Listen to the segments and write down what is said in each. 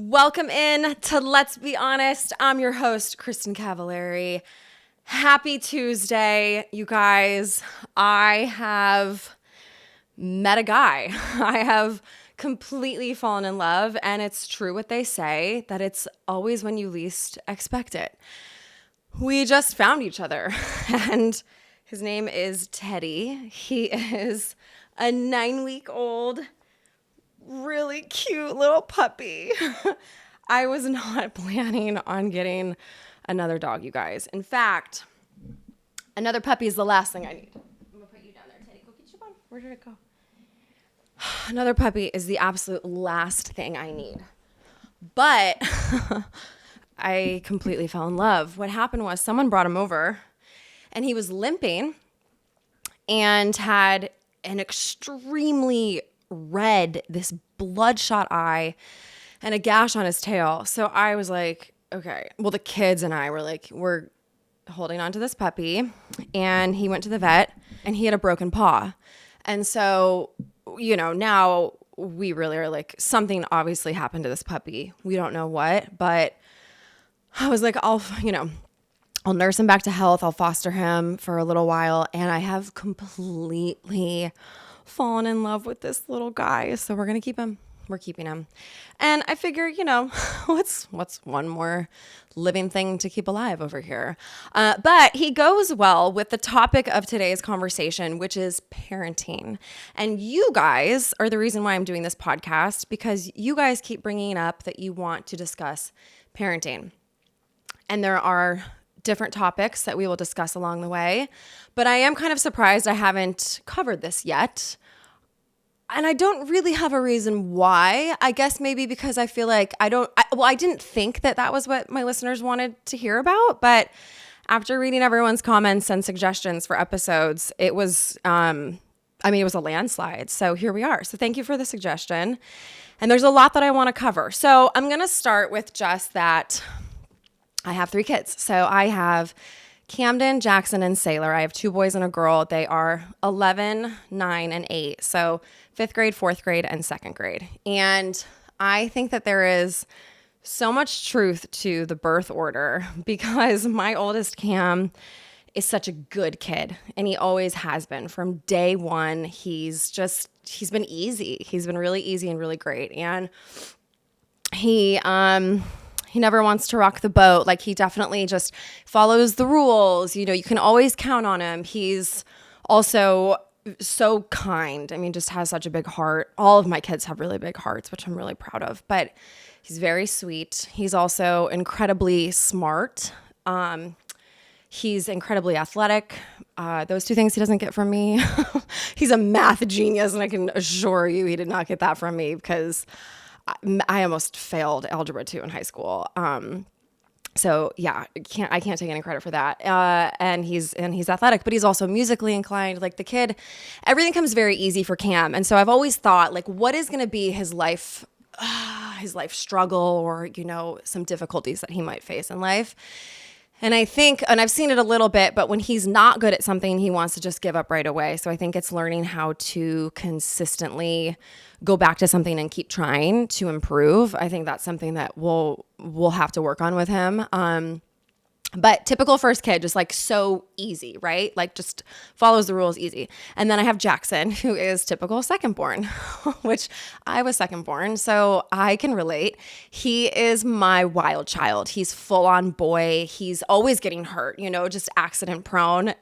Welcome in to Let's Be Honest. I'm your host, Kristin Cavallari. Happy Tuesday, you guys. I have met a guy. I have completely fallen in love, and it's true what they say, that it's always when you least expect it. We just found each other, and his name is Teddy. He is a 9-week-old really cute little puppy. I was not planning on getting another dog, you guys. In fact, another puppy is the last thing I need. I'm going to put you down there, Teddy. Go get your bone. Where did it go? Another puppy is the absolute last thing I need. But I completely fell in love. What happened was someone brought him over, and he was limping and had an extremely red, this bloodshot eye and a gash on his tail. So I was like, okay. Well, the kids and I were like, we're holding on to this puppy. And he went to the vet and he had a broken paw. And so, now we really are like, something obviously happened to this puppy. We don't know what, but I was like, I'll nurse him back to health. I'll foster him for a little while. And I have completely fallen in love with this little guy. So we're going to keep him. We're keeping him. And I figure, what's one more living thing to keep alive over here? But he goes well with the topic of today's conversation, which is parenting. And you guys are the reason why I'm doing this podcast, because you guys keep bringing up that you want to discuss parenting. And there are different topics that we will discuss along the way. But I am kind of surprised I haven't covered this yet. And I don't really have a reason why. I guess maybe because I feel like I didn't think that was what my listeners wanted to hear about. But after reading everyone's comments and suggestions for episodes, it was, it was a landslide. So here we are. So thank you for the suggestion. And there's a lot that I want to cover. So I'm going to start with just that I have 3 kids. So I have Camden, Jackson, and Sailor. I have 2 boys and a girl. They are 11, 9, and 8. So 5th grade, 4th grade, and 2nd grade. And I think that there is so much truth to the birth order because my oldest Cam is such a good kid, and he always has been. From day one, he's been easy. He's been really easy and really great. And he never wants to rock the boat. Like, he definitely just follows the rules. You can always count on him. He's also so kind. Just has such a big heart. All of my kids have really big hearts, which I'm really proud of. But he's very sweet. He's also incredibly smart. He's incredibly athletic. Those 2 things he doesn't get from me. He's a math genius, and I can assure you he did not get that from me because I almost failed Algebra 2 in high school. So yeah, I can't take any credit for that. And he's athletic, but he's also musically inclined. Like, the kid, everything comes very easy for Cam. And so I've always thought, like, what is going to be his life struggle or, some difficulties that he might face in life. And I think, and I've seen it a little bit, but when he's not good at something, he wants to just give up right away. So I think it's learning how to consistently go back to something and keep trying to improve. I think that's something that we'll have to work on with him. But typical first kid, just like so easy, right? Like, just follows the rules easy. And then I have Jackson, who is typical second born, which I was second born, so I can relate. He is my wild child. He's full on boy. He's always getting hurt, just accident prone.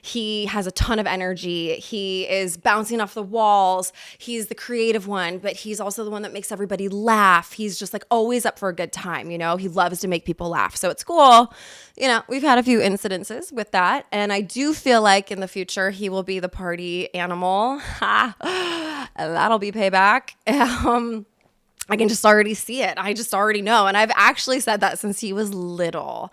He has a ton of energy. He is bouncing off the walls. He's the creative one, but he's also the one that makes everybody laugh. He's just like always up for a good time. He loves to make people laugh. So at school, we've had a few incidences with that. And I do feel like in the future, he will be the party animal. That'll be payback. I can just already see it. I just already know. And I've actually said that since he was little.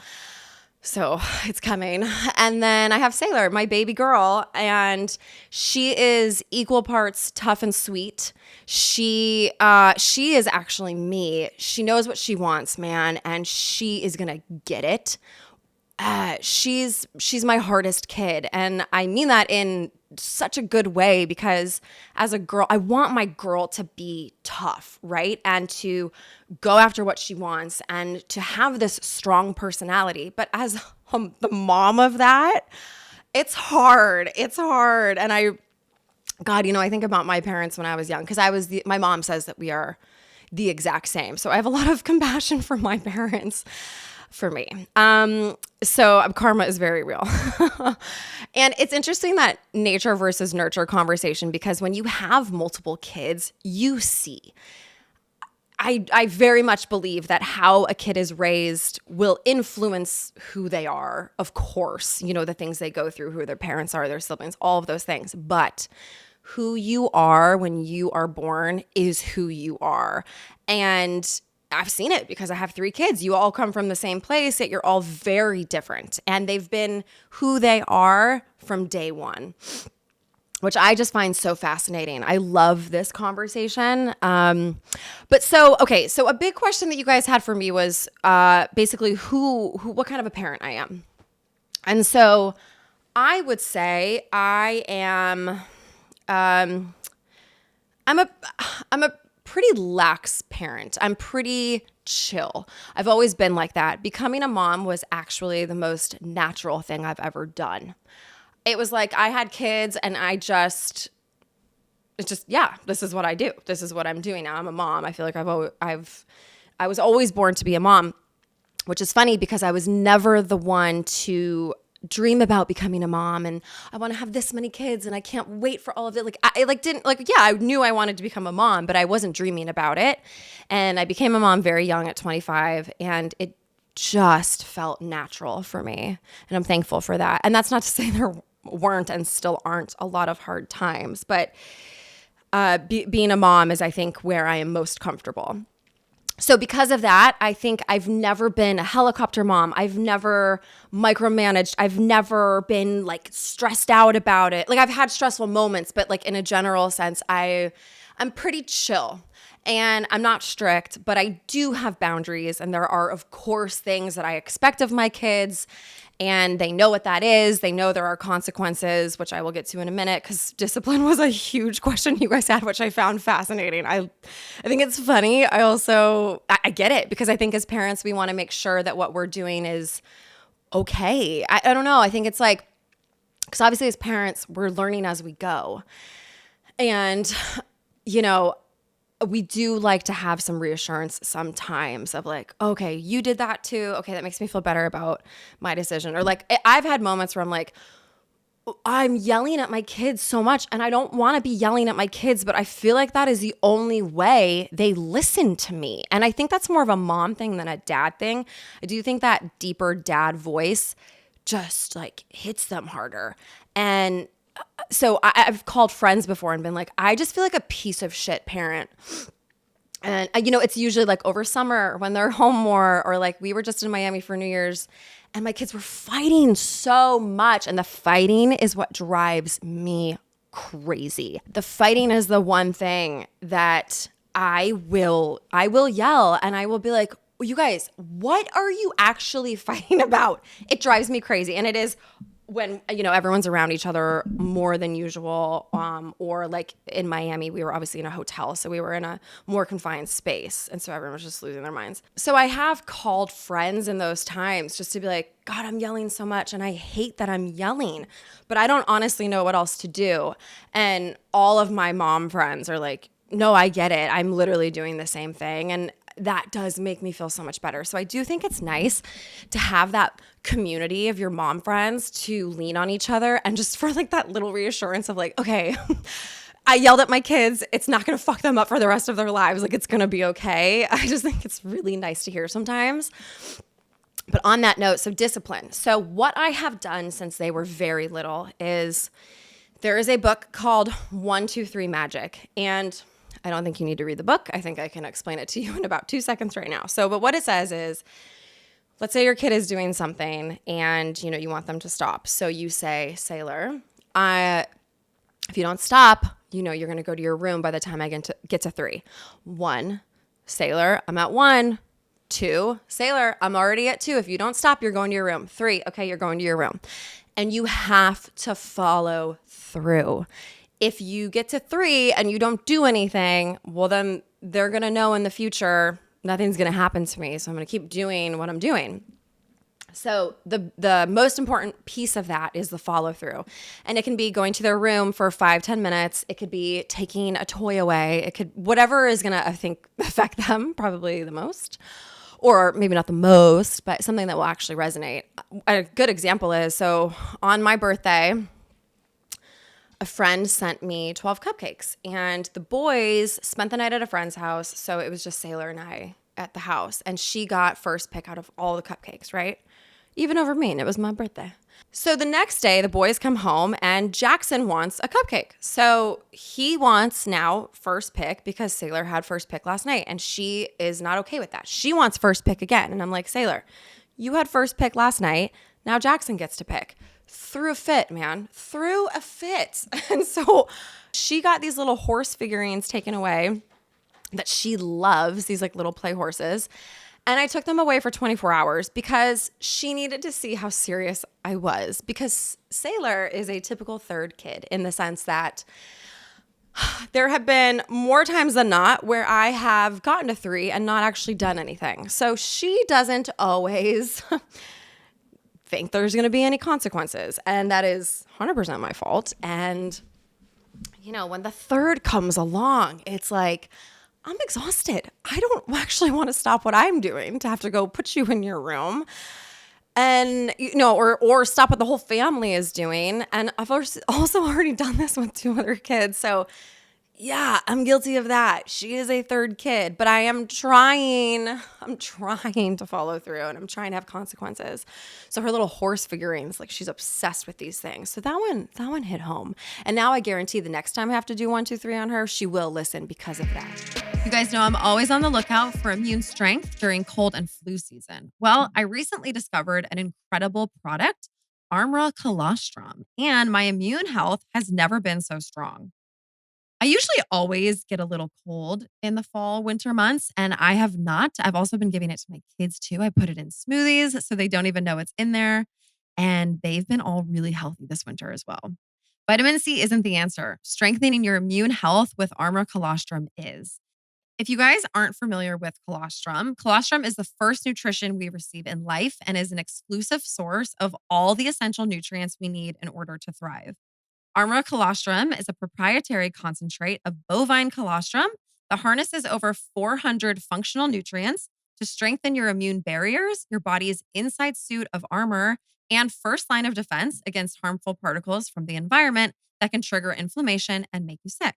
So it's coming. And then I have Sailor, my baby girl, and she is equal parts tough and sweet. She is actually me. She knows what she wants, man, and she is gonna get it. She's my hardest kid, and I mean that in such a good way, because as a girl, I want my girl to be tough, right? And to go after what she wants and to have this strong personality. But as the mom of that, it's hard. It's hard. And God, I think about my parents when I was young, because my mom says that we are the exact same. So I have a lot of compassion for my parents, for me. So karma is very real. And it's interesting, that nature versus nurture conversation, because when you have multiple kids, you see. I very much believe that how a kid is raised will influence who they are. Of course, the things they go through, who their parents are, their siblings, all of those things. But who you are when you are born is who you are. And I've seen it because I have 3 kids. You all come from the same place, yet you're all very different. And they've been who they are from day one, which I just find so fascinating. I love this conversation. So a big question that you guys had for me was basically what kind of a parent I am. And so I would say I am, I'm a pretty lax parent. I'm pretty chill. I've always been like that. Becoming a mom was actually the most natural thing I've ever done. It was like I had kids and this is what I do. This is what I'm doing now. I'm a mom. I feel like I was always born to be a mom, which is funny because I was never the one to dream about becoming a mom and I want to have this many kids and I can't wait for all of it. I knew I wanted to become a mom, but I wasn't dreaming about it. And I became a mom very young at 25, and it just felt natural for me. And I'm thankful for that. And that's not to say there weren't and still aren't a lot of hard times, but being a mom is, I think, where I am most comfortable. So because of that, I think I've never been a helicopter mom. I've never micromanaged. I've never been stressed out about it. I've had stressful moments, but in a general sense, I'm pretty chill. And I'm not strict, but I do have boundaries. And there are, of course, things that I expect of my kids. And they know what that is. They know there are consequences, which I will get to in a minute, because discipline was a huge question you guys had, which I found fascinating. I think it's funny. I get it, because I think as parents, we want to make sure that what we're doing is okay. I don't know. I think it's because obviously as parents, we're learning as we go. And, we do like to have some reassurance sometimes of okay, you did that too. Okay, that makes me feel better about my decision. Or I've had moments where I'm yelling at my kids so much and I don't want to be yelling at my kids, but I feel like that is the only way they listen to me. And I think that's more of a mom thing than a dad thing. I do think that deeper dad voice just hits them harder. And so I've called friends before and been I just feel like a piece of shit parent. And, it's usually over summer when they're home more, or we were just in Miami for New Year's and my kids were fighting so much. And the fighting is what drives me crazy. The fighting is the one thing that I will yell and I will be you guys, what are you actually fighting about? It drives me crazy. And it is when, everyone's around each other more than usual, or in Miami, we were obviously in a hotel, so we were in a more confined space, and so everyone was just losing their minds. So I have called friends in those times just to be God, I'm yelling so much, and I hate that I'm yelling, but I don't honestly know what else to do. And all of my mom friends are no, I get it. I'm literally doing the same thing. And that does make me feel so much better. So I do think it's nice to have that community of your mom friends to lean on each other and just for that little reassurance of okay, I yelled at my kids. It's not going to fuck them up for the rest of their lives. It's going to be okay. I just think it's really nice to hear sometimes. But on that note, so discipline. So what I have done since they were very little is there is a book called 1, 2, 3 Magic. And I don't think you need to read the book. I think I can explain it to you in about 2 seconds right now. But what it says is, let's say your kid is doing something and, you want them to stop. So you say, Sailor, if you don't stop, you're going to go to your room by the time I get to 3. 1, Sailor, I'm at 1. 2, Sailor, I'm already at 2. If you don't stop, you're going to your room. 3, okay, you're going to your room. And you have to follow through. If you get to 3 and you don't do anything, well, then they're going to know in the future, nothing's going to happen to me. So I'm going to keep doing what I'm doing. So the most important piece of that is the follow through. And it can be going to their room for 5-10 minutes. It could be taking a toy away. It could, whatever is going to, I think, affect them probably the most. Or maybe not the most, but something that will actually resonate. A good example is, so on my birthday, a friend sent me 12 cupcakes, and the boys spent the night at a friend's house. So it was just Sailor and I at the house, and she got first pick out of all the cupcakes, right? Even over me, and it was my birthday. So the next day, the boys come home, and Jackson wants a cupcake. So he wants now first pick because Sailor had first pick last night, and she is not okay with that. She wants first pick again. And I'm like, Sailor, you had first pick last night. Now Jackson gets to pick. Threw a fit, man. Threw a fit. And so she got these little horse figurines taken away that she loves, these like little play horses. And I took them away for 24 hours because she needed to see how serious I was. Because Sailor is a typical third kid in the sense that there have been more times than not where I have gotten to 3 and not actually done anything. So she doesn't always think there's going to be any consequences. And that is 100% my fault. And, you know, when the third comes along, it's like, I'm exhausted. I don't actually want to stop what I'm doing to have to go put you in your room and, you know, or stop what the whole family is doing. And I've also already done this with 2 other kids. So yeah, I'm guilty of that. She is a third kid, but I'm trying to follow through, and I'm trying to have consequences. So her little horse figurines, like she's obsessed with these things. So that one hit home. And now I guarantee the next time I have to do 1, 2, 3 on her, she will listen because of that. You guys know I'm always on the lookout for immune strength during cold and flu season. Well, I recently discovered an incredible product, Armra Colostrum, and my immune health has never been so strong. I usually always get a little cold in the fall, winter months, and I have not. I've also been giving it to my kids too. I put it in smoothies so they don't even know it's in there, and they've been all really healthy this winter as well. Vitamin C isn't the answer. Strengthening your immune health with Armra Colostrum is. If you guys aren't familiar with colostrum, colostrum is the first nutrition we receive in life and is an exclusive source of all the essential nutrients we need in order to thrive. Armra Colostrum is a proprietary concentrate of bovine colostrum that harnesses over 400 functional nutrients to strengthen your immune barriers, your body's inside suit of armor, and first line of defense against harmful particles from the environment that can trigger inflammation and make you sick.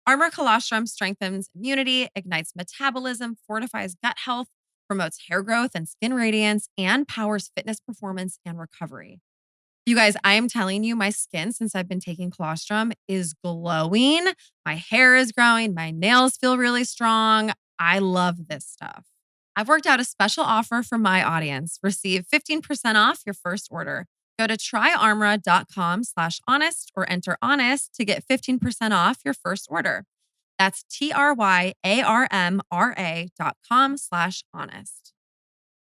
Armor colostrum strengthens immunity, ignites metabolism, fortifies gut health, promotes hair growth and skin radiance, and powers fitness performance and recovery. You guys, I am telling you, my skin, since I've been taking colostrum, is glowing. My hair is growing. My nails feel really strong. I love this stuff. I've worked out a special offer for my audience. Receive 15% off your first order. Go to tryarmra.com/honest or enter honest to get 15% off your first order. That's tryarmra.com/honest.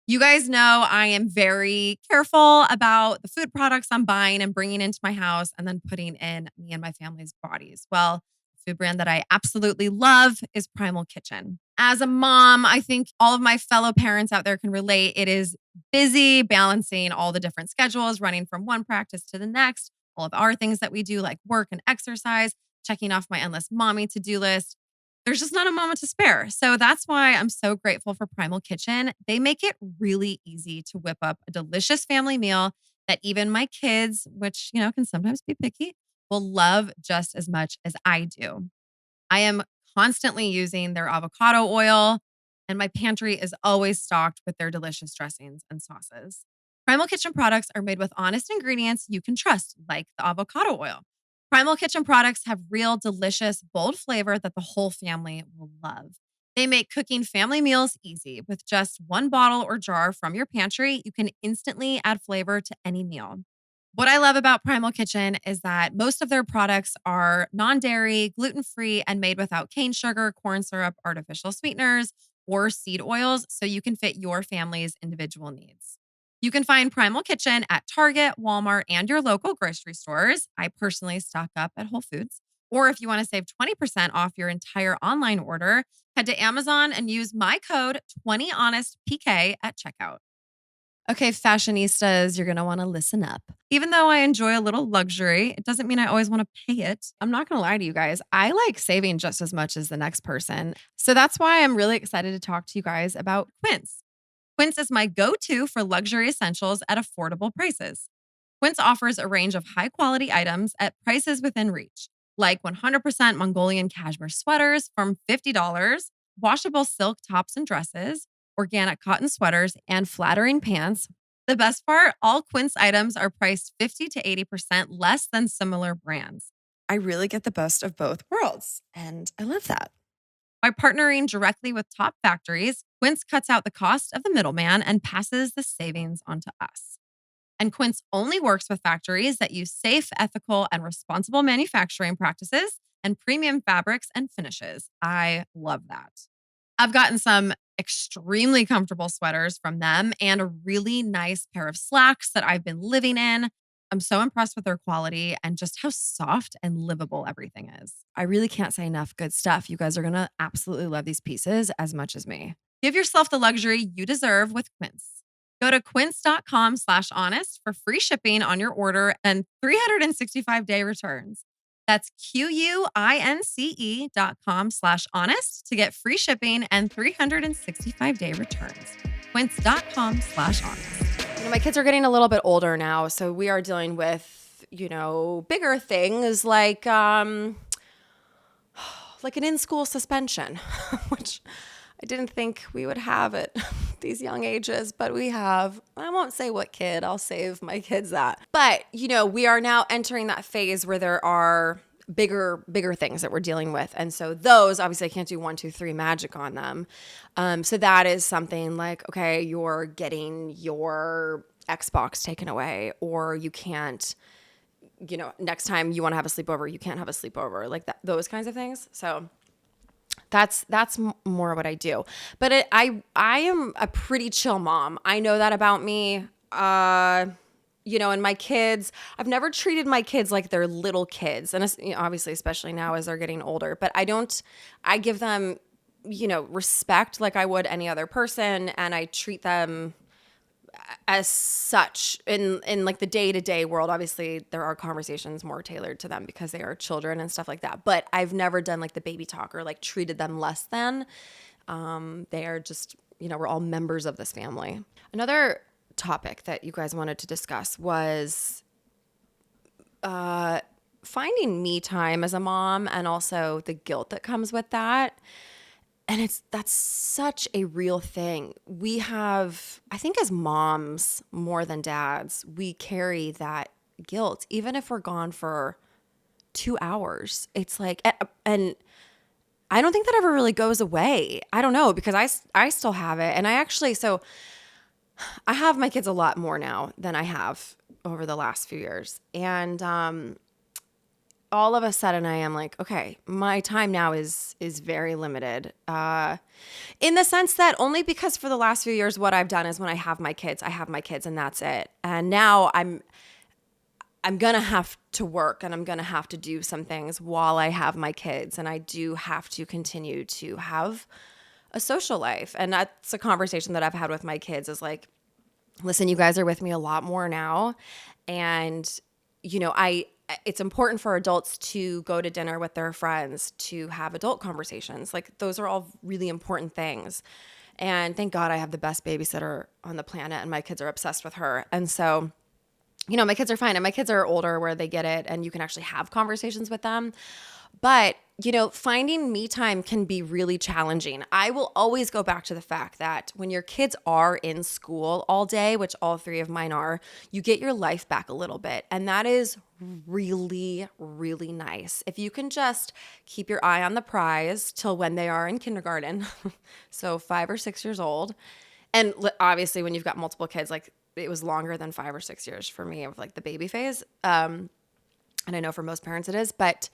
You guys know I am very careful about the food products I'm buying and bringing into my house and then putting in me and my family's bodies. Well, the food brand that I absolutely love is Primal Kitchen. As a mom, I think all of my fellow parents out there can relate. It is busy balancing all the different schedules, running from one practice to the next, all of our things that we do like work and exercise, checking off my endless mommy to-do list. There's just not a moment to spare. So that's why I'm so grateful for Primal Kitchen. They make it really easy to whip up a delicious family meal that even my kids, which, you know, can sometimes be picky, will love just as much as I do. I am constantly using their avocado oil, and my pantry is always stocked with their delicious dressings and sauces. Primal Kitchen products are made with honest ingredients you can trust, like the avocado oil. Primal Kitchen products have real, delicious, bold flavor that the whole family will love. They make cooking family meals easy. With just one bottle or jar from your pantry, you can instantly add flavor to any meal. What I love about Primal Kitchen is that most of their products are non-dairy, gluten-free, and made without cane sugar, corn syrup, artificial sweeteners, or seed oils so you can fit your family's individual needs. You can find Primal Kitchen at Target, Walmart, and your local grocery stores. I personally stock up at Whole Foods. Or if you want to save 20% off your entire online order, head to Amazon and use my code 20HonestPK at checkout. Okay, fashionistas, you're going to want to listen up. Even though I enjoy a little luxury, it doesn't mean I always want to pay it. I'm not going to lie to you guys. I like saving just as much as the next person. So that's why I'm really excited to talk to you guys about Quince. Quince is my go-to for luxury essentials at affordable prices. Quince offers a range of high-quality items at prices within reach, like 100% Mongolian cashmere sweaters from $50, washable silk tops and dresses, organic cotton sweaters, and flattering pants. The best part, all Quince items are priced 50 to 80% less than similar brands. I really get the best of both worlds, and I love that. By partnering directly with top factories, Quince cuts out the cost of the middleman and passes the savings on to us. And Quince only works with factories that use safe, ethical, and responsible manufacturing practices and premium fabrics and finishes. I love that. I've gotten some extremely comfortable sweaters from them and a really nice pair of slacks that I've been living in. I'm so impressed with their quality and just how soft and livable everything is. I really can't say enough good stuff. You guys are going to absolutely love these pieces as much as me. Give yourself the luxury you deserve with Quince. Go to quince.com/honest for free shipping on your order and 365-day returns. That's QUINCE.com/honest to get free shipping and 365-day returns. Quince.com/honest. My kids are getting a little bit older now, so we are dealing with, bigger things like an in-school suspension, which I didn't think we would have at these young ages, but we have. I won't say what kid. I'll save my kids that. But, we are now entering that phase where there are bigger things that we're dealing with. And so those, obviously I can't do 1, 2, 3 magic on them. So that is something like, okay, you're getting your Xbox taken away, or you can't, next time you want to have a sleepover, you can't have a sleepover, like that, those kinds of things. So that's more what I do. But I am a pretty chill mom. I know that about me. And my kids, I've never treated my kids like they're little kids. And obviously, especially now as they're getting older, but I give them, respect like I would any other person. And I treat them as such in like the day-to-day world. Obviously there are conversations more tailored to them because they are children and stuff like that. But I've never done like the baby talk or like treated them less than. They are just, we're all members of this family. Another topic that you guys wanted to discuss was finding me time as a mom and also the guilt that comes with that. And that's such a real thing. We have, I think as moms, more than dads, we carry that guilt. Even if we're gone for 2 hours, it's like, and I don't think that ever really goes away. I don't know, because I still have it. And so I have my kids a lot more now than I have over the last few years. And all of a sudden I am like, okay, my time now is very limited. In the sense that only because for the last few years, what I've done is when I have my kids and that's it. And now I'm going to have to work and I'm going to have to do some things while I have my kids. And I do have to continue to have a social life. And that's a conversation that I've had with my kids is like, listen, you guys are with me a lot more now. And, it's important for adults to go to dinner with their friends, to have adult conversations. Like those are all really important things. And thank God I have the best babysitter on the planet and my kids are obsessed with her. And so, my kids are fine and my kids are older where they get it and you can actually have conversations with them. But, finding me time can be really challenging. I will always go back to the fact that when your kids are in school all day, which all 3 of mine are, you get your life back a little bit. And that is really, really nice. If you can just keep your eye on the prize till when they are in kindergarten, so 5 or 6 years old. And obviously when you've got multiple kids, like it was longer than 5 or 6 years for me of like the baby phase. And I know for most parents it is, but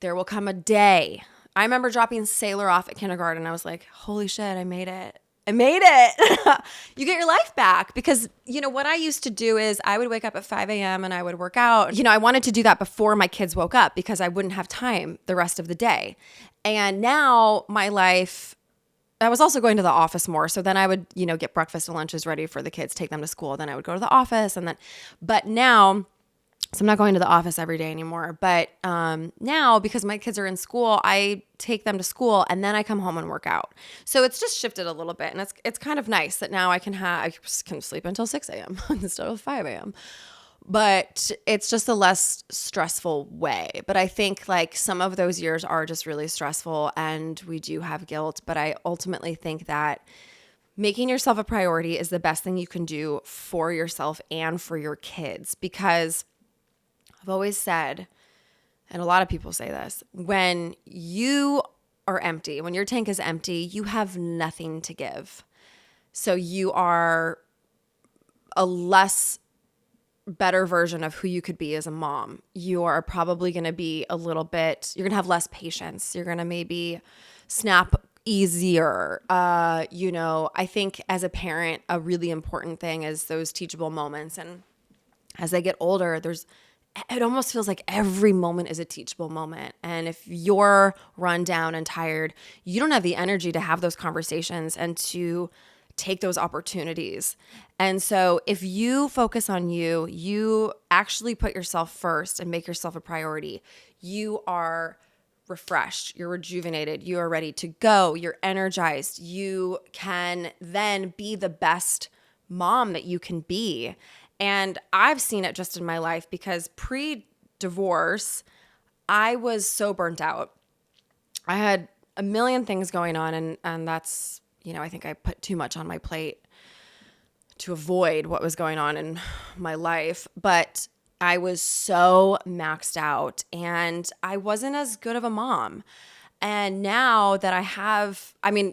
there will come a day I remember dropping Sailor off at kindergarten. I was like, holy shit, I made it. I made it. You get your life back because, what I used to do is I would wake up at 5 a.m. and I would work out. I wanted to do that before my kids woke up because I wouldn't have time the rest of the day. And now my life, I was also going to the office more. So then I would, get breakfast and lunches ready for the kids, take them to school. Then I would go to the office but now, so I'm not going to the office every day anymore. But now, because my kids are in school, I take them to school and then I come home and work out. So it's just shifted a little bit. And it's kind of nice that now I can sleep until 6 a.m. instead of 5 a.m. But it's just a less stressful way. But I think like some of those years are just really stressful and we do have guilt. But I ultimately think that making yourself a priority is the best thing you can do for yourself and for your kids, because I've always said, and a lot of people say this, when you are empty, when your tank is empty, you have nothing to give. So you are a less better version of who you could be as a mom. You are probably going to be you're going to have less patience. You're going to maybe snap easier. I think as a parent, a really important thing is those teachable moments. And as they get older, it almost feels like every moment is a teachable moment. And if you're run down and tired, you don't have the energy to have those conversations and to take those opportunities. And so if you focus on you actually put yourself first and make yourself a priority, you are refreshed, you're rejuvenated, you are ready to go, you're energized. You can then be the best mom that you can be. And I've seen it just in my life because pre-divorce, I was so burnt out. I had a million things going on and that's, I think I put too much on my plate to avoid what was going on in my life. But I was so maxed out and I wasn't as good of a mom. And now that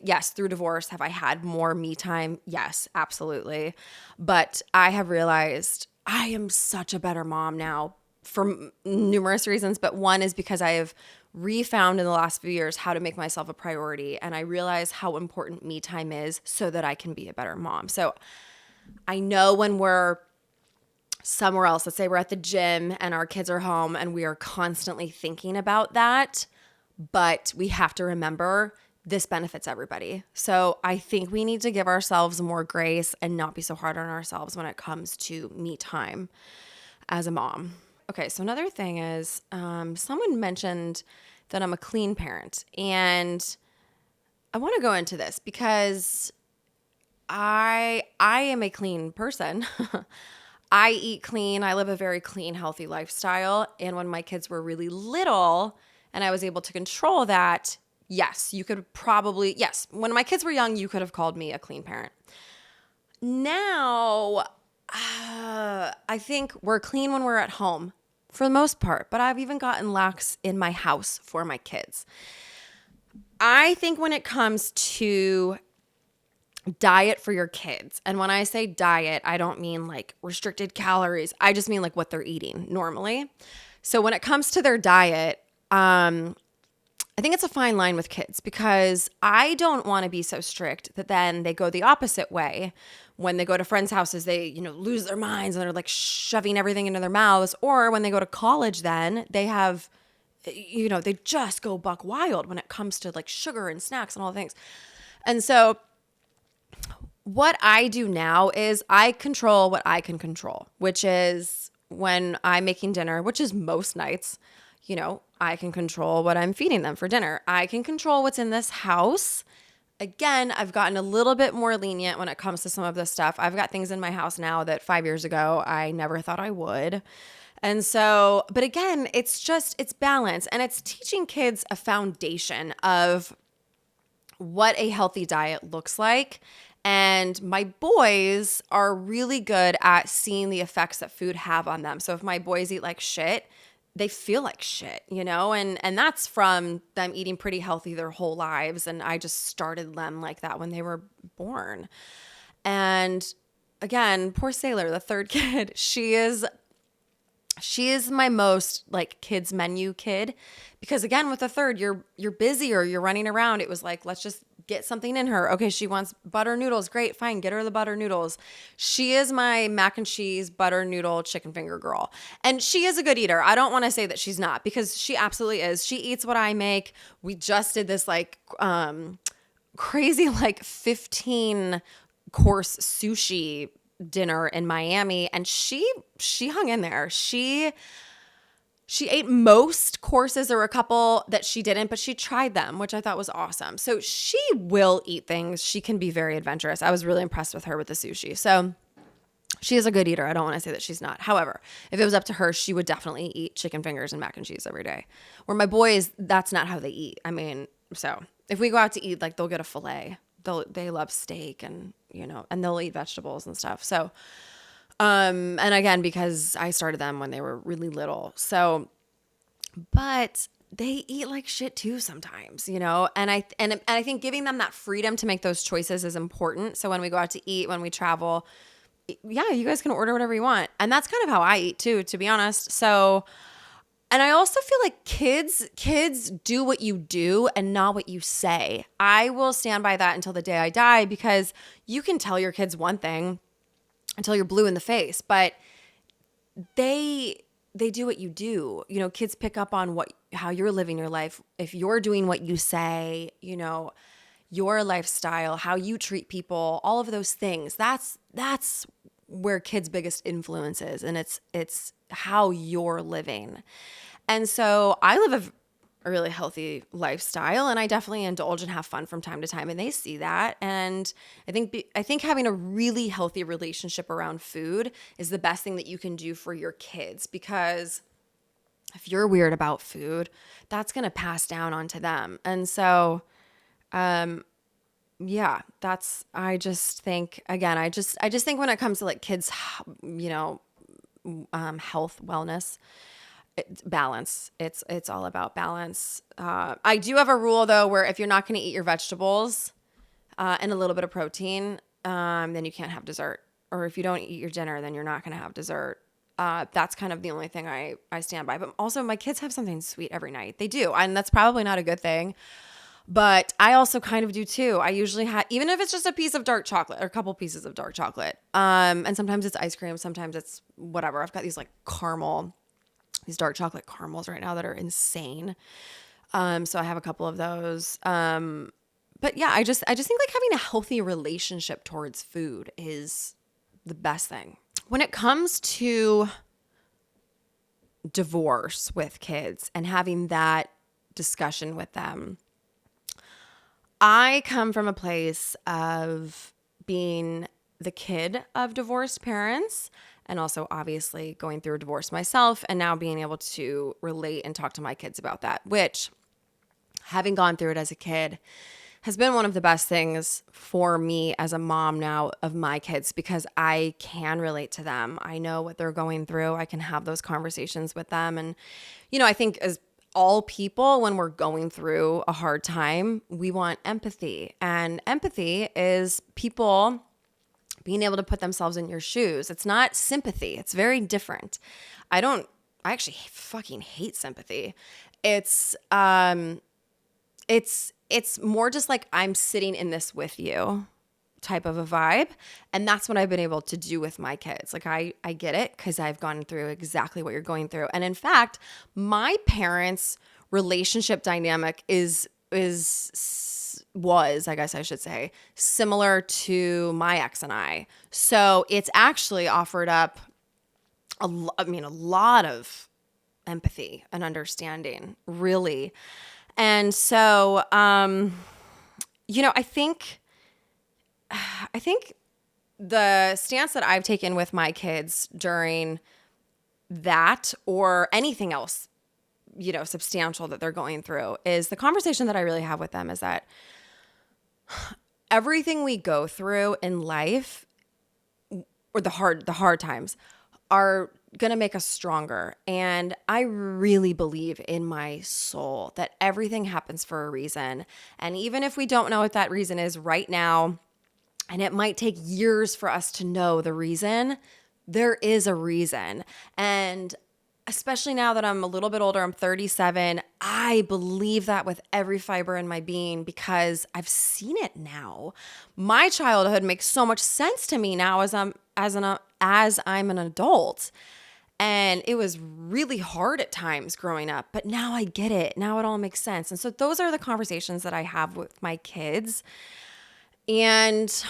yes, through divorce, have I had more me time? Yes, absolutely. But I have realized I am such a better mom now for numerous reasons. But one is because I have refound in the last few years how to make myself a priority. And I realize how important me time is so that I can be a better mom. So I know when we're somewhere else, let's say we're at the gym and our kids are home and we are constantly thinking about that, but we have to remember this benefits everybody. So I think we need to give ourselves more grace and not be so hard on ourselves when it comes to me time as a mom. Okay, so another thing is someone mentioned that I'm a clean parent, and I want to go into this because I am a clean person. I eat clean. I live a very clean, healthy lifestyle. And when my kids were really little and I was able to control that, yes, when my kids were young, you could have called me a clean parent. Now, I think we're clean when we're at home for the most part, but I've even gotten lax in my house for my kids. I think when it comes to diet for your kids, and when I say diet, I don't mean like restricted calories. I just mean like what they're eating normally. So when it comes to their diet, I think it's a fine line with kids because I don't want to be so strict that then they go the opposite way. When they go to friends' houses, they, lose their minds and they're like shoving everything into their mouths. Or when they go to college, then they have, they just go buck wild when it comes to like sugar and snacks and all the things. And so what I do now is I control what I can control, which is when I'm making dinner, which is most nights, I can control what I'm feeding them for dinner. I can control what's in this house. Again, I've gotten a little bit more lenient when it comes to some of this stuff. I've got things in my house now that 5 years ago I never thought I would. And so, but again, it's balance, and it's teaching kids a foundation of what a healthy diet looks like. And my boys are really good at seeing the effects that food have on them. So if my boys eat like shit, they feel like shit, and that's from them eating pretty healthy their whole lives. And I just started them like that when they were born. And again, poor Sailor, the third kid, she is She is my most like kids menu kid because again with the third you're busy or you're running around. It was like let's just get something in her. Okay, she wants butter noodles. Great, fine, get her the butter noodles. She is my mac and cheese butter noodle chicken finger girl. And she is a good eater. I don't want to say that she's not because she absolutely is. She eats what I make. We just did this like crazy like 15 course sushi dinner in Miami and she hung in there. She ate most courses. There were a couple that she didn't, but she tried them, which I thought was awesome. So she will eat things. She can be very adventurous. I was really impressed with her with the sushi. So she is a good eater. I don't want to say that she's not. However, if it was up to her, she would definitely eat chicken fingers and mac and cheese every day. Where my boys, that's not how they eat. I mean, so if we go out to eat, like they'll get a filet. They love steak and, and they'll eat vegetables and stuff. So, and again, because I started them when they were really little. So, but they eat like shit too sometimes, and I think giving them that freedom to make those choices is important. So when we go out to eat, when we travel, yeah, you guys can order whatever you want. And that's kind of how I eat too, to be honest. So, and I also feel like kids do what you do and not what you say. I will stand by that until the day I die because you can tell your kids one thing until you're blue in the face, but they do what you do. Kids pick up on how you're living your life. If you're doing what you say, your lifestyle, how you treat people, all of those things. That's where kids' biggest influence is, and it's how you're living. And so I live a really healthy lifestyle, and I definitely indulge and have fun from time to time, and they see that. And I think having a really healthy relationship around food is the best thing that you can do for your kids, because if you're weird about food, that's going to pass down onto them. And so yeah, I just think when it comes to like kids, health, wellness, balance. It's all about balance. I do have a rule though, where if you're not going to eat your vegetables and a little bit of protein, then you can't have dessert. Or if you don't eat your dinner, then you're not going to have dessert. That's kind of the only thing I stand by. But also my kids have something sweet every night. They do. And that's probably not a good thing. But I also kind of do too. I usually have, even if it's just a piece of dark chocolate or a couple pieces of dark chocolate. And sometimes it's ice cream. Sometimes it's whatever. I've got these these dark chocolate caramels right now that are insane. So I have a couple of those. But yeah, I just think like having a healthy relationship towards food is the best thing. When it comes to divorce with kids and having that discussion with them, I come from a place of being the kid of divorced parents and also obviously going through a divorce myself and now being able to relate and talk to my kids about that, which, having gone through it as a kid, has been one of the best things for me as a mom now of my kids, because I can relate to them. I know what they're going through. I can have those conversations with them. And, I think as all people, when we're going through a hard time, we want empathy. And empathy is people being able to put themselves in your shoes. It's not sympathy. It's very different. I actually fucking hate sympathy. It's more just like I'm sitting in this with you type of a vibe. And that's what I've been able to do with my kids. Like I get it because I've gone through exactly what you're going through. And in fact, my parents' relationship dynamic was, I guess I should say, similar to my ex and I. So it's actually offered up a lot of empathy and understanding, really. And so, I think the stance that I've taken with my kids during that or anything else, substantial that they're going through, is the conversation that I really have with them is that everything we go through in life, or the hard times, are going to make us stronger. And I really believe in my soul that everything happens for a reason. And even if we don't know what that reason is right now, and it might take years for us to know the reason, there is a reason. And especially now that I'm a little bit older, I'm 37, I believe that with every fiber in my being because I've seen it now. My childhood makes so much sense to me now as I'm an adult. And it was really hard at times growing up, but now I get it. Now it all makes sense. And so those are the conversations that I have with my kids. And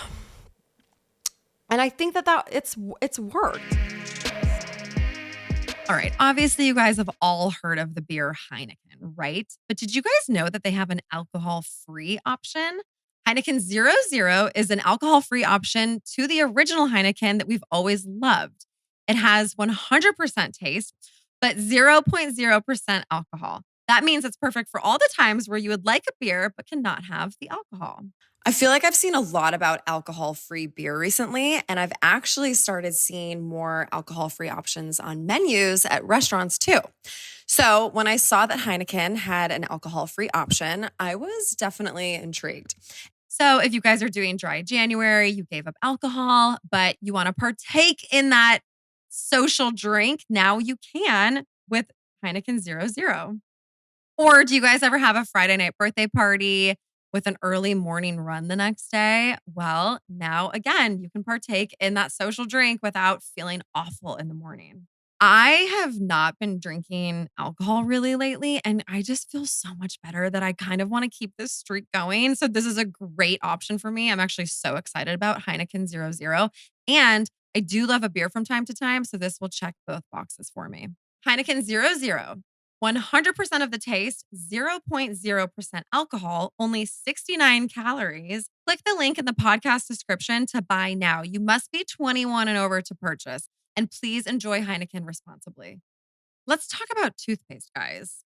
I think that it's worked. All right. Obviously, you guys have all heard of the beer Heineken, right? But did you guys know that they have an alcohol-free option? Heineken 0.0 is an alcohol-free option to the original Heineken that we've always loved. It has 100% taste, but 0.0% alcohol. That means it's perfect for all the times where you would like a beer but cannot have the alcohol. I feel like I've seen a lot about alcohol-free beer recently, and I've actually started seeing more alcohol-free options on menus at restaurants too. So when I saw that Heineken had an alcohol-free option, I was definitely intrigued. So if you guys are doing dry January, you gave up alcohol, but you want to partake in that social drink, now you can with Heineken 0.0. Or do you guys ever have a Friday night birthday party with an early morning run the next day? Well, now again, you can partake in that social drink without feeling awful in the morning. I have not been drinking alcohol really lately, and I just feel so much better that I kind of want to keep this streak going. So, this is a great option for me. I'm actually so excited about Heineken 0.0. And I do love a beer from time to time. So, this will check both boxes for me. Heineken 0.0. 100% of the taste, 0.0% alcohol, only 69 calories. Click the link in the podcast description to buy now. You must be 21 and over to purchase. And please enjoy Heineken responsibly. Let's talk about toothpaste, guys.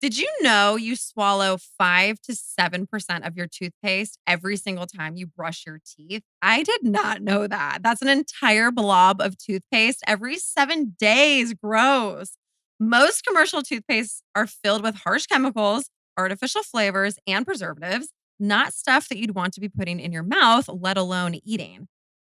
Did you know you swallow 5 to 7% of your toothpaste every single time you brush your teeth? I did not know that. That's an entire blob of toothpaste every 7 days. Gross. Most commercial toothpastes are filled with harsh chemicals, artificial flavors, and preservatives, not stuff that you'd want to be putting in your mouth, let alone eating.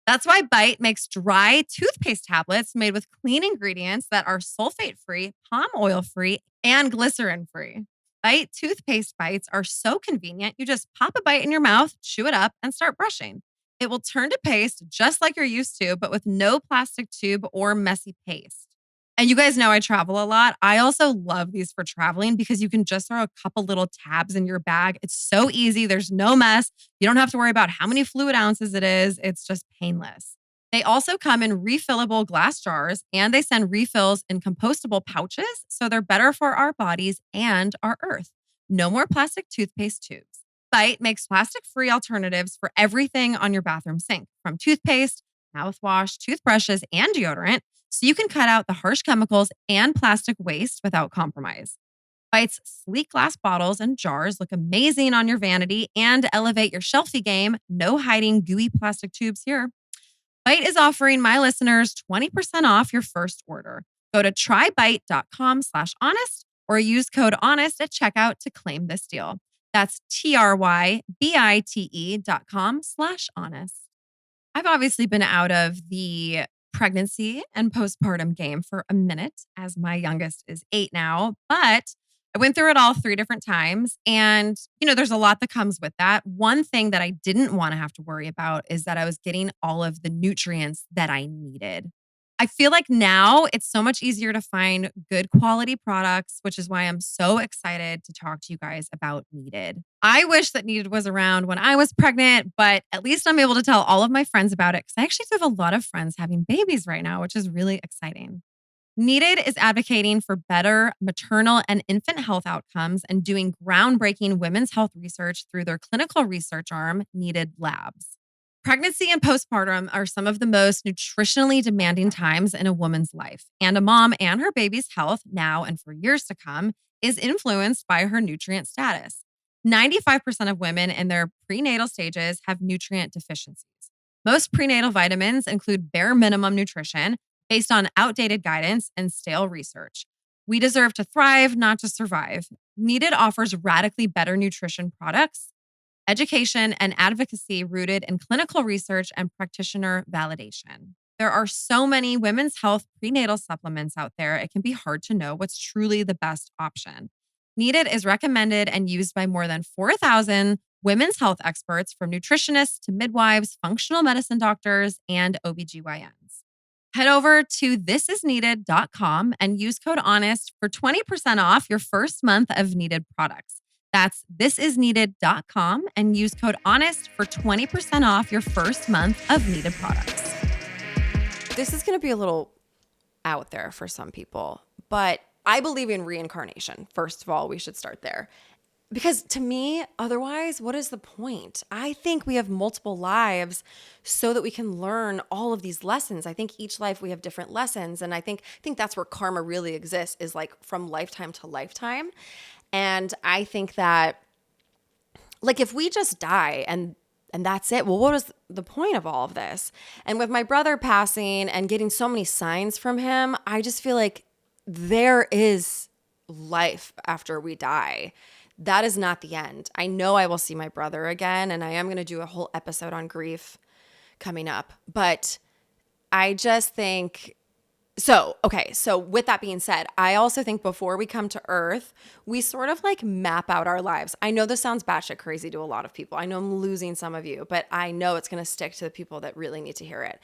That's why Bite makes dry toothpaste tablets made with clean ingredients that are sulfate-free, palm oil-free, and glycerin-free. Bite toothpaste bites are so convenient. You just pop a bite in your mouth, chew it up, and start brushing. It will turn to paste just like you're used to, but with no plastic tube or messy paste. And you guys know I travel a lot. I also love these for traveling because you can just throw a couple little tabs in your bag. It's so easy. There's no mess. You don't have to worry about how many fluid ounces it is. It's just painless. They also come in refillable glass jars and they send refills in compostable pouches. So they're better for our bodies and our earth. No more plastic toothpaste tubes. Bite makes plastic-free alternatives for everything on your bathroom sink, from toothpaste, mouthwash, toothbrushes, and deodorant, so you can cut out the harsh chemicals and plastic waste without compromise. Bite's sleek glass bottles and jars look amazing on your vanity and elevate your shelfie game. No hiding gooey plastic tubes here. Bite is offering my listeners 20% off your first order. Go to trybite.com/honest or use code HONEST at checkout to claim this deal. That's TRYBITE.com/honest. I've obviously been out of the pregnancy and postpartum game for a minute, as my youngest is 8 now, but I went through it all 3 different times. And, there's a lot that comes with that. One thing that I didn't want to have to worry about is that I was getting all of the nutrients that I needed. I feel like now it's so much easier to find good quality products, which is why I'm so excited to talk to you guys about Needed. I wish that Needed was around when I was pregnant, but at least I'm able to tell all of my friends about it because I actually have a lot of friends having babies right now, which is really exciting. Needed is advocating for better maternal and infant health outcomes and doing groundbreaking women's health research through their clinical research arm, Needed Labs. Pregnancy and postpartum are some of the most nutritionally demanding times in a woman's life, and a mom and her baby's health now and for years to come is influenced by her nutrient status. 95% of women in their prenatal stages have nutrient deficiencies. Most prenatal vitamins include bare minimum nutrition based on outdated guidance and stale research. We deserve to thrive, not to survive. Needed offers radically better nutrition products, education, and advocacy rooted in clinical research and practitioner validation. There are so many women's health prenatal supplements out there, it can be hard to know what's truly the best option. Needed is recommended and used by more than 4,000 women's health experts, from nutritionists to midwives, functional medicine doctors, and OBGYNs. Head over to thisisneeded.com and use code HONEST for 20% off your first month of Needed products. That's thisisneeded.com and use code HONEST for 20% off your first month of Needed products. This is going to be a little out there for some people, but I believe in reincarnation. First of all, we should start there. Because to me, otherwise, what is the point? I think we have multiple lives so that we can learn all of these lessons. I think each life we have different lessons. And I think that's where karma really exists, is like from lifetime to lifetime. And I think that, like, if we just die and that's it, well, what was the point of all of this? And with my brother passing and getting so many signs from him, I just feel like there is life after we die. That is not the end. I know I will see my brother again, and I am going to do a whole episode on grief coming up. But I just think, so with that being said, I also think before we come to Earth, we sort of like map out our lives. I know this sounds batshit crazy to a lot of people. I know I'm losing some of you, but I know it's going to stick to the people that really need to hear it.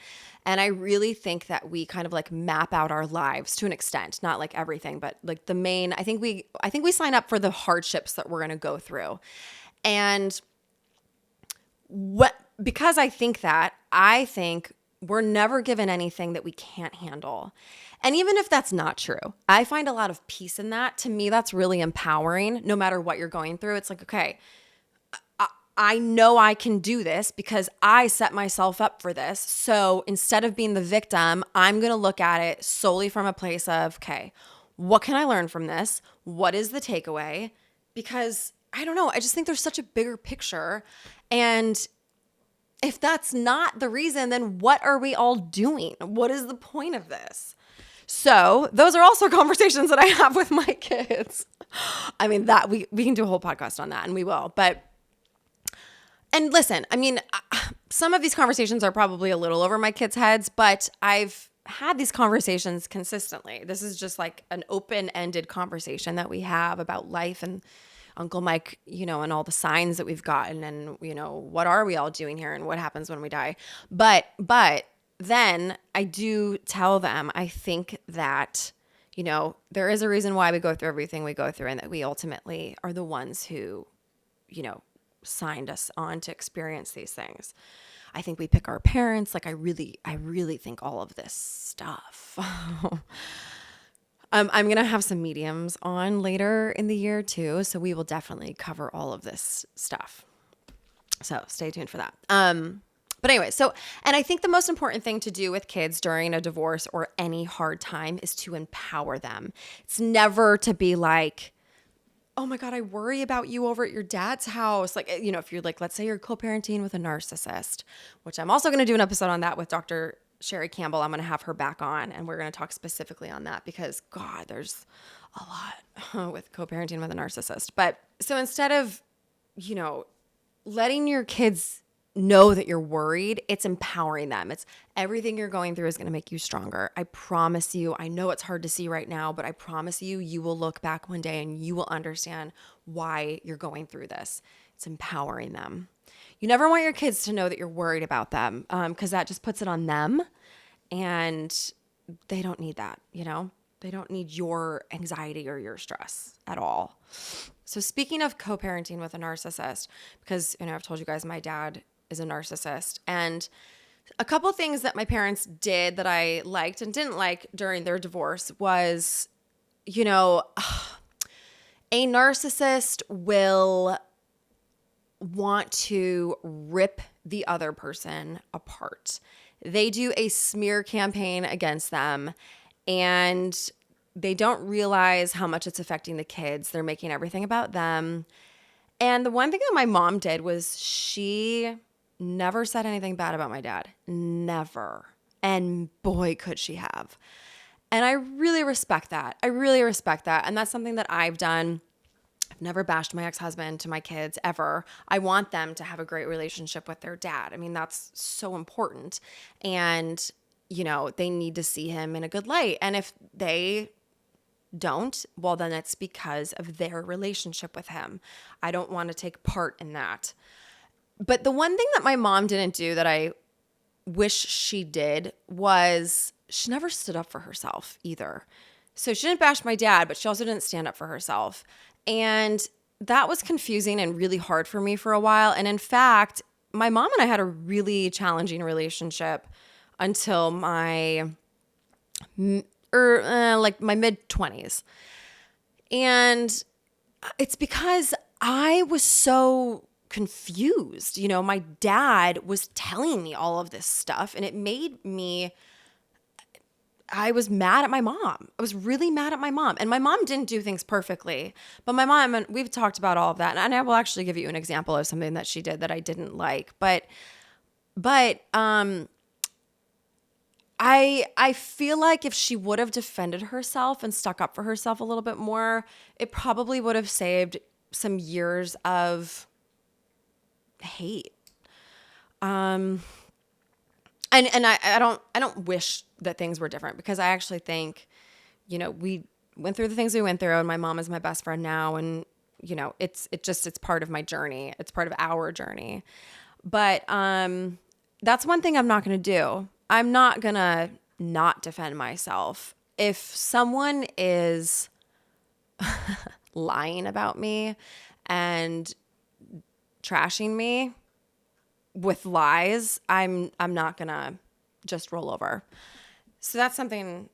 And I really think that we kind of like map out our lives to an extent, not like everything, but like the main, I think we sign up for the hardships that we're going to go through. And because I think we're never given anything that we can't handle. And even if that's not true, I find a lot of peace in that. To me, that's really empowering. No matter what you're going through, it's like, okay, I know I can do this because I set myself up for this. So instead of being the victim, I'm going to look at it solely from a place of, okay, what can I learn from this? What is the takeaway? Because I don't know, I just think there's such a bigger picture. And if that's not the reason, then what are we all doing? What is the point of this? So those are also conversations that I have with my kids. I mean, that we can do a whole podcast on that, and we will. And listen, I mean, some of these conversations are probably a little over my kids' heads, but I've had these conversations consistently. This is just like an open-ended conversation that we have about life and Uncle Mike, and all the signs that we've gotten, and, what are we all doing here and what happens when we die. But then I do tell them, I think that, there is a reason why we go through everything we go through, and that we ultimately are the ones who, signed us on to experience these things. I think we pick our parents. Like, I really think all of this stuff. I'm going to have some mediums on later in the year too. So we will definitely cover all of this stuff. So stay tuned for that. But anyway, and I think the most important thing to do with kids during a divorce or any hard time is to empower them. It's never to be like, oh my God, I worry about you over at your dad's house. Like, if you're like, let's say you're co-parenting with a narcissist, which I'm also going to do an episode on that with Dr. Sherry Campbell. I'm going to have her back on, and we're going to talk specifically on that because, God, there's a lot with co-parenting with a narcissist. But so instead of, letting your kids know that you're worried, it's empowering them. It's everything you're going through is going to make you stronger. I promise you. I know it's hard to see right now, but I promise you, you will look back one day and you will understand why you're going through this. It's empowering them. You never want your kids to know that you're worried about them, because that just puts it on them, and they don't need that, They don't need your anxiety or your stress at all. So speaking of co-parenting with a narcissist, because, I've told you guys my dad is a narcissist, and a couple things that my parents did that I liked and didn't like during their divorce was, a narcissist will want to rip the other person apart. They do a smear campaign against them, and they don't realize how much it's affecting the kids. They're making everything about them. And the one thing that my mom did was she never said anything bad about my dad. Never. And boy, could she have. And I really respect that. And that's something that I've done. I've never bashed my ex-husband to my kids ever. I want them to have a great relationship with their dad. I mean, that's so important. And they need to see him in a good light. And if they don't, well, then it's because of their relationship with him. I don't want to take part in that. But the one thing that my mom didn't do that I wish she did was she never stood up for herself either. So she didn't bash my dad, but she also didn't stand up for herself. And that was confusing and really hard for me for a while. And in fact, my mom and I had a really challenging relationship until my my mid-20s. And it's because I was so confused. My dad was telling me all of this stuff, and it made me, I was mad at my mom. I was really mad at my mom. And my mom didn't do things perfectly. But my mom, and we've talked about all of that. And I will actually give you an example of something that she did that I didn't like. But I feel like if she would have defended herself and stuck up for herself a little bit more, it probably would have saved some years of hate. And I don't wish that things were different, because I actually think, we went through the things we went through, and my mom is my best friend now, and it's part of my journey. It's part of our journey. But that's one thing I'm not going to do. I'm not going to not defend myself. If someone is lying about me and trashing me with lies, I'm not going to just roll over. So that's something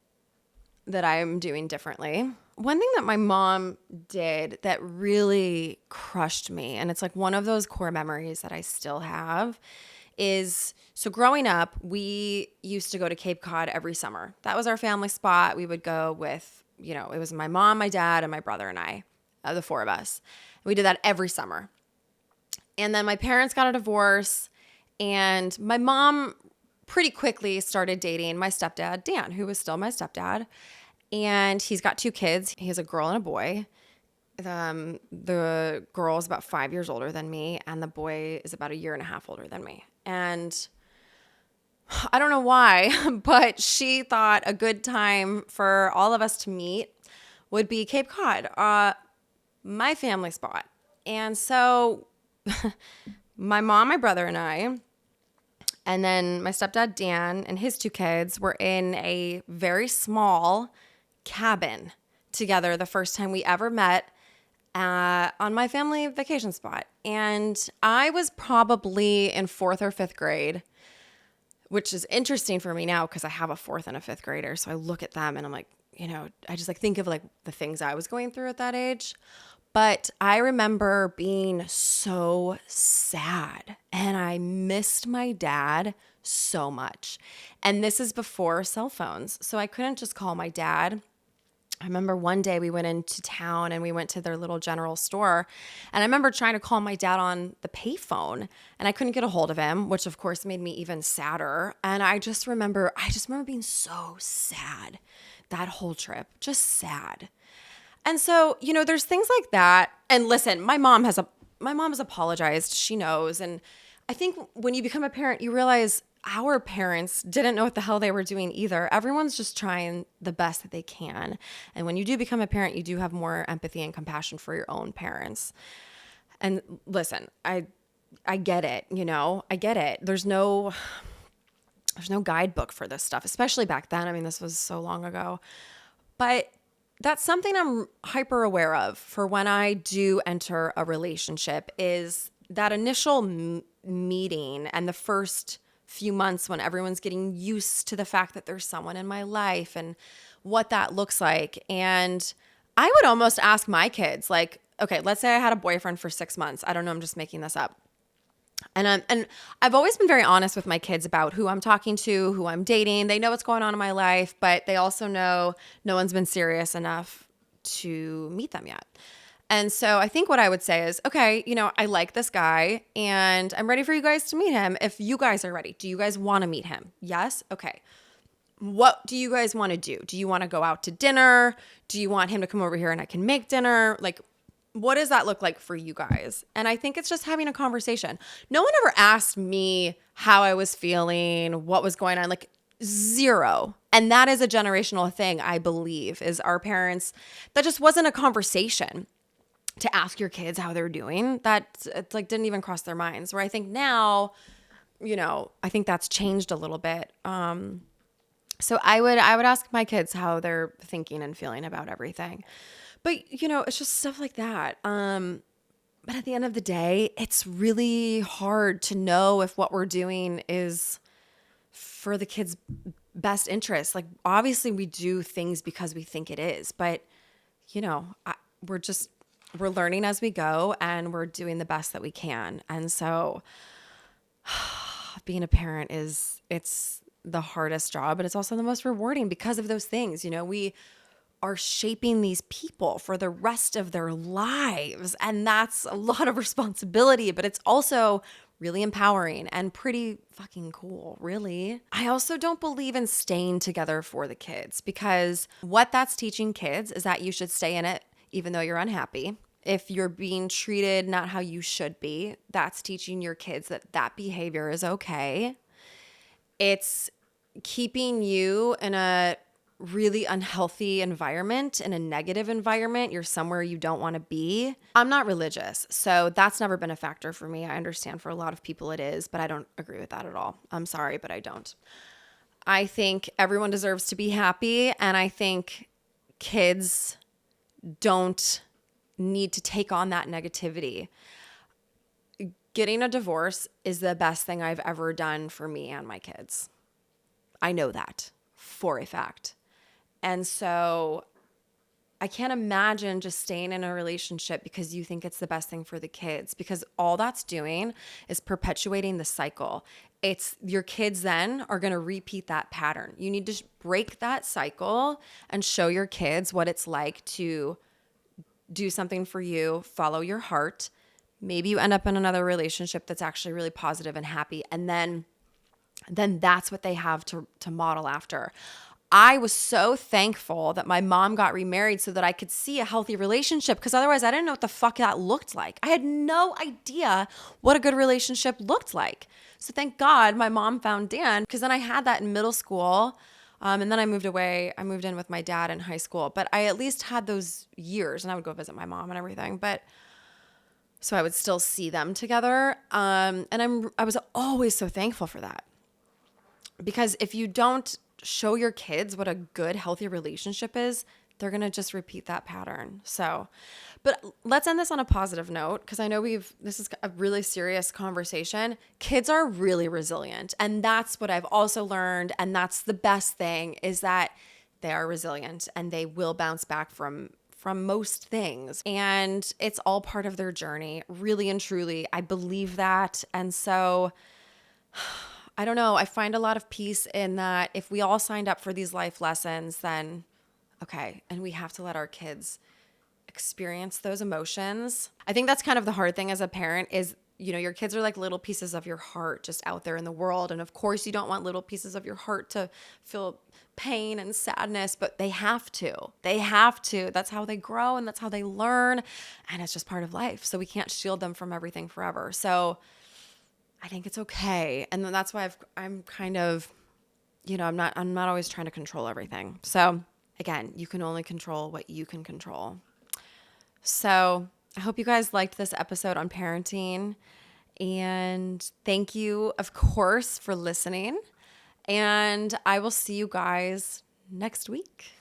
that I'm doing differently. One thing that my mom did that really crushed me, and it's like one of those core memories that I still have, is, so growing up, we used to go to Cape Cod every summer. That was our family spot. We would go with, it was my mom, my dad, and my brother and I, the four of us. We did that every summer. And then my parents got a divorce, and my mom pretty quickly started dating my stepdad, Dan, who was still my stepdad. And he's got 2 kids. He has a girl and a boy. The girl is about 5 years older than me, and the boy is about 1.5 years older than me. And I don't know why, but she thought a good time for all of us to meet would be Cape Cod, my family spot. And so my mom, my brother, and I, and then my stepdad, Dan, and his 2 kids were in a very small cabin together the first time we ever met on my family vacation spot. And I was probably in 4th or 5th grade, which is interesting for me now because I have a 4th and a 5th grader. So I look at them and I'm like, I just think of the things I was going through at that age. But I remember being so sad, and I missed my dad so much. And this is before cell phones, so I couldn't just call my dad. I remember one day we went into town and we went to their little general store, and I remember trying to call my dad on the payphone, and I couldn't get a hold of him, which of course made me even sadder. And I just remember being so sad that whole trip, just sad. And so, there's things like that. And listen, my mom has apologized. She knows. And I think when you become a parent, you realize our parents didn't know what the hell they were doing either. Everyone's just trying the best that they can. And when you do become a parent, you do have more empathy and compassion for your own parents. And listen, I get it, I get it. There's no guidebook for this stuff, especially back then. I mean, this was so long ago. But that's something I'm hyper aware of for when I do enter a relationship, is that initial meeting and the first few months when everyone's getting used to the fact that there's someone in my life and what that looks like. And I would almost ask my kids, like, okay, let's say I had a boyfriend for 6 months. I don't know, I'm just making this up. And I've always been very honest with my kids about who I'm talking to, who I'm dating. They know what's going on in my life, but they also know no one's been serious enough to meet them yet. And so I think what I would say is, okay, I like this guy and I'm ready for you guys to meet him. If you guys are ready, do you guys want to meet him? Yes? Okay. What do you guys want to do? Do you want to go out to dinner? Do you want him to come over here and I can make dinner? What does that look like for you guys? And I think it's just having a conversation. No one ever asked me how I was feeling, what was going on. Zero. And that is a generational thing, I believe, is our parents, that just wasn't a conversation to ask your kids how they're doing. That it's like didn't even cross their minds. Where I think now, I think that's changed a little bit. So I would ask my kids how they're thinking and feeling about everything. But it's just stuff like that. But at the end of the day, it's really hard to know if what we're doing is for the kids' best interest. Like, obviously we do things because we think it is, but we're learning as we go, and we're doing the best that we can. And so being a parent it's the hardest job, but it's also the most rewarding because of those things. We are shaping these people for the rest of their lives, and that's a lot of responsibility, but it's also really empowering and pretty fucking cool, really. I also don't believe in staying together for the kids, because what that's teaching kids is that you should stay in it even though you're unhappy. If you're being treated not how you should be, that's teaching your kids that behavior is okay. It's keeping you in a really unhealthy environment, in a negative environment. You're somewhere you don't want to be. I'm not religious, so that's never been a factor for me. I understand for a lot of people it is, but I don't agree with that at all. I'm sorry, but I don't. I think everyone deserves to be happy, and I think kids don't need to take on that negativity. Getting a divorce is the best thing I've ever done for me and my kids. I know that for a fact. And so I can't imagine just staying in a relationship because you think it's the best thing for the kids, because all that's doing is perpetuating the cycle. It's your kids then are going to repeat that pattern. You need to break that cycle and show your kids what it's like to do something for you, follow your heart. Maybe you end up in another relationship that's actually really positive and happy, and then that's what they have to model after. I was so thankful that my mom got remarried so that I could see a healthy relationship, because otherwise I didn't know what the fuck that looked like. I had no idea what a good relationship looked like. So thank God my mom found Dan, because then I had that in middle school. And then I moved away. I moved in with my dad in high school, but I at least had those years, and I would go visit my mom and everything. But so I would still see them together. And I was always so thankful for that, because if you don't show your kids what a good, healthy relationship is, they're going to just repeat that pattern. So, but let's end this on a positive note, because I know this is a really serious conversation. Kids are really resilient. And that's what I've also learned. And that's the best thing, is that they are resilient and they will bounce back from most things. And it's all part of their journey, really and truly. I believe that. And so I don't know. I find a lot of peace in that if we all signed up for these life lessons, then okay. And we have to let our kids experience those emotions. I think that's kind of the hard thing as a parent is, your kids are like little pieces of your heart just out there in the world. And of course you don't want little pieces of your heart to feel pain and sadness, but they have to. They have to. That's how they grow and that's how they learn. And it's just part of life. So we can't shield them from everything forever. So I think it's okay. And then that's why I'm kind of, I'm not always trying to control everything. So again, you can only control what you can control. So I hope you guys liked this episode on parenting, and thank you, of course, for listening. And I will see you guys next week.